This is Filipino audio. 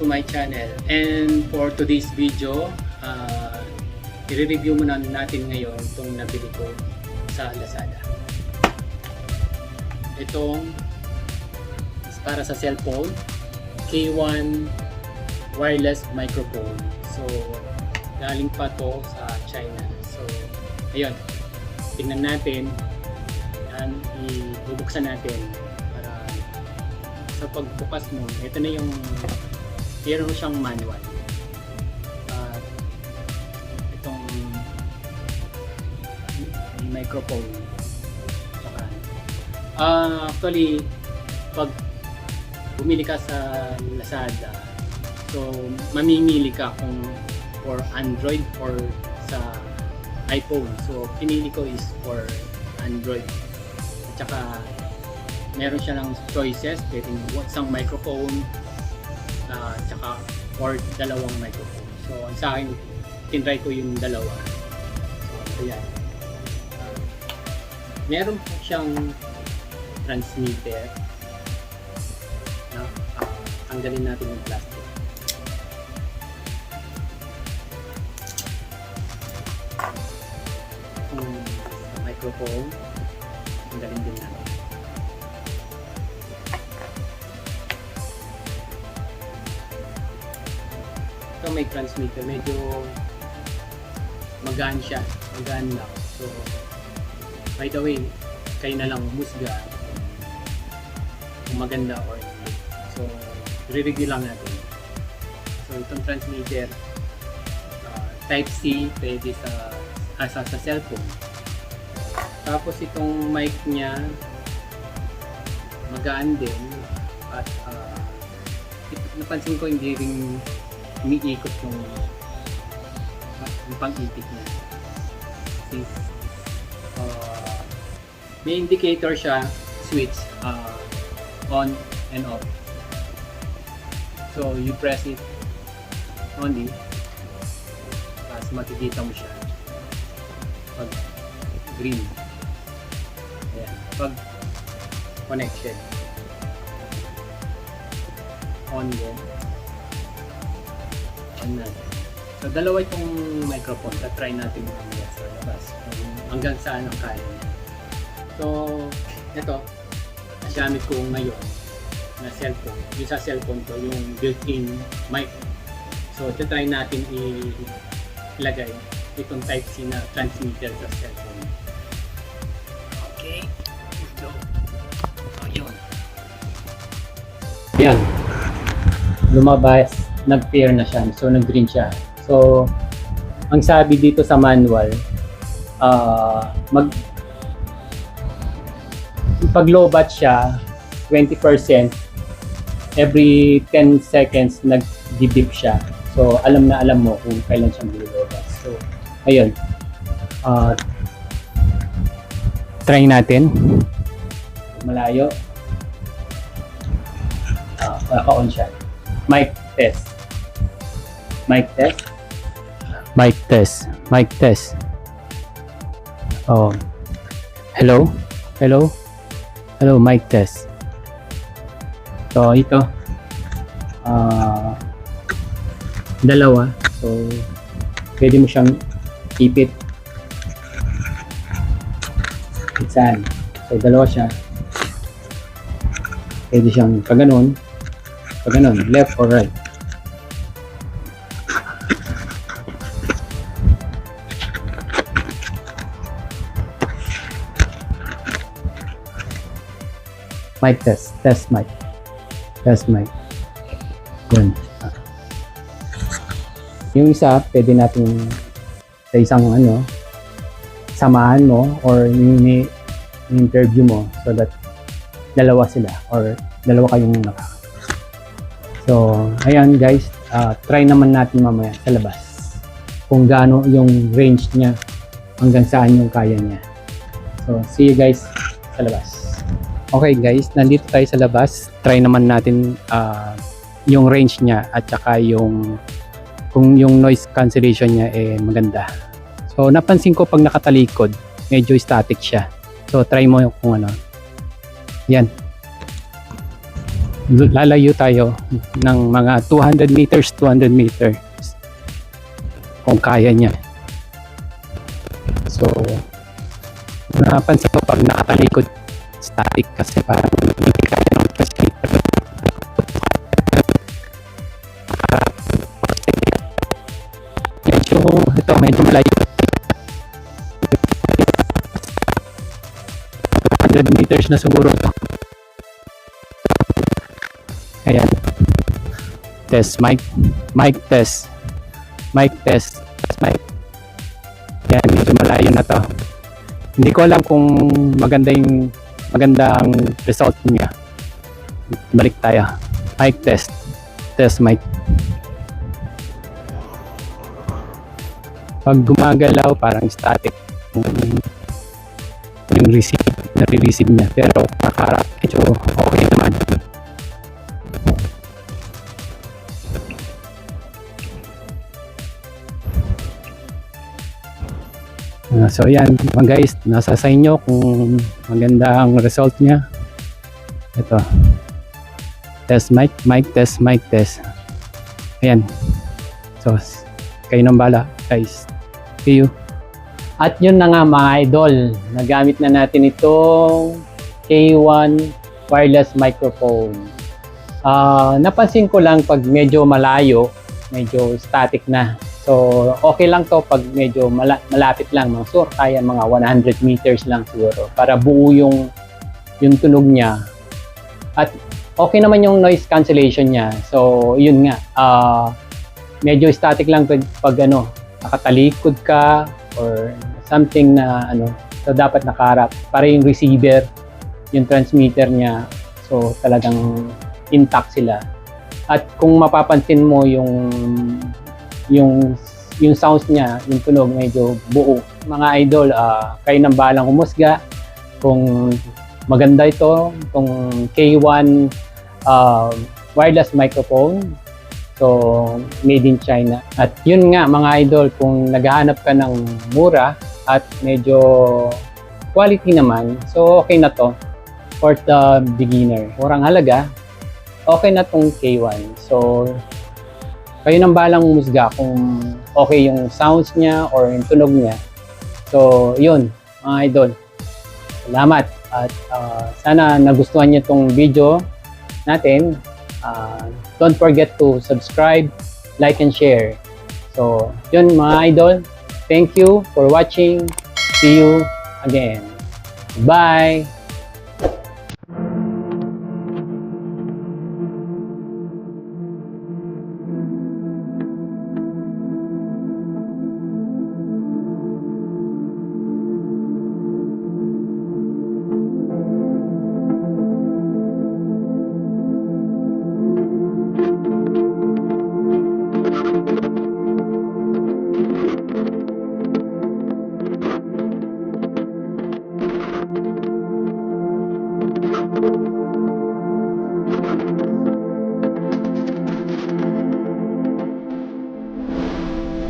to my channel. And for today's video, i-review muna natin ngayon itong nabili ko sa Lazada. Itong para sa cellphone, K1 wireless microphone. So, galing pa to sa China. So, ayun. Tingnan natin. Yan, ibubuksan natin para sa pagbukas mo. Ito na yung meron siyang manual. Itong microphone. Saka, actually, pag bumili ka sa Lazada, so mamimili ka kung for Android or sa iPhone. So pinili ko is for Android. At saka meron siya ng choices, pwedeng isang microphone tsaka or dalawang microphone. So ang sa akin, tinry ko yung dalawa. So ayan. Meron po siyang transmitter. Tanggalin natin yung plastic. Itong microphone, tanggalin din natin. Ito may transmitter, medyo magaan siya, magaan lang. So, by the way, kayo na lang umusga kung maganda or hindi. So, re-review lang natin. So itong transmitter, type C, pwede sa cellphone. Tapos itong mic niya, magaan din. At napansin ko hindi rin umiikot yung pang-itik niya. May indicator siya, switch, on and off. So you press it only, tapos makikita mo siya pag green. Ayan. Pag connection, on din, on natin. So dalawa itong microphone, try natin mamaya sa labas hanggang saan ang kaya niya. So ito, nagamit ko ngayon na cellphone. Yung sa cellphone ko, yung built-in mic. So, try natin ilagay itong type C na transmitter sa cellphone. Okay, let's go. So, yun. Yan. Lumabas, nag-pair na siya. So, nag-green siya. So, ang sabi dito sa manual, pag low bat siya, 20%, every 10 seconds nag-dip siya. So alam na alam mo kung kailan siya lumabas. So ayun. Try natin. Malayo. Naka-on siya. Mic test. Mic test. Mic test. Mic test. Oh. Hello? Hello? Hello, mic test. So ito dalawa, so pwede mo siyang ipit saan. So dalawa siya, pwede siyang pag ganun, left or right. Mic test, test mic. Test mic. Yun. Yung isa, pwede natin sa isang samahan mo or yung interview mo so that dalawa sila or dalawa kayong nakakita. So, ayan guys, try naman natin mamaya sa labas kung gaano yung range niya, hanggang saan yung kaya niya. So, see you guys sa labas. Okay guys, nandito tayo sa labas. Try naman natin yung range niya at saka kung yung noise cancellation niya maganda. So napansin ko pag nakatalikod, medyo static siya. So try mo kung ano. Yan. lalayo tayo ng mga 200 meters, 200 meters kung kaya niya. So, napansin ko pag nakatalikod, static kasi parang hindi kaya ng transmitter. Medyo malayo. 100 meters na siguro to. Ayan. Test mic. Mic test. Mic test. Mic. Ayan, medyo malayo na to. Hindi ko alam kung maganda ang result niya. Balik tayo. Mic test. Test mic. Pag gumagalaw, parang static yung nare-receive niya. Pero nakaharap, medyo okay naman. So yan mga guys, nasa sa inyo kung maganda ang result niya. Ito. Test mic, mic test, mic test. Ayan. So, kayo nang bala guys. See you. At yun na nga mga idol, nagamit na natin itong K1 wireless microphone. Napansin ko lang pag medyo malayo, medyo static na. So okay lang to pag medyo malapit lang, mga sure kaya mga 100 meters lang siguro para buo yung tunog niya. At okay naman yung noise cancellation niya. So yun nga, medyo static lang pag nakatalikod ka or something na so dapat nakaharap para yung receiver, yung transmitter niya, so talagang intact sila. At kung mapapansin mo yung sounds niya, yung tunog medyo buo. Mga idol, kayo nang bahalang humusga kung maganda ito, itong K1 wireless microphone. So, made in China. At yun nga mga idol, kung naghahanap ka ng mura at medyo quality naman, so okay na to for the beginner. Murang halaga, okay na tong K1. So, kayo nang balang umusga kung okay yung sounds niya or yung tunog niya. So, yun mga idol. Salamat at sana nagustuhan niyo tong video natin. Don't forget to subscribe, like, and share. So, yun mga idol. Thank you for watching. See you again. Bye!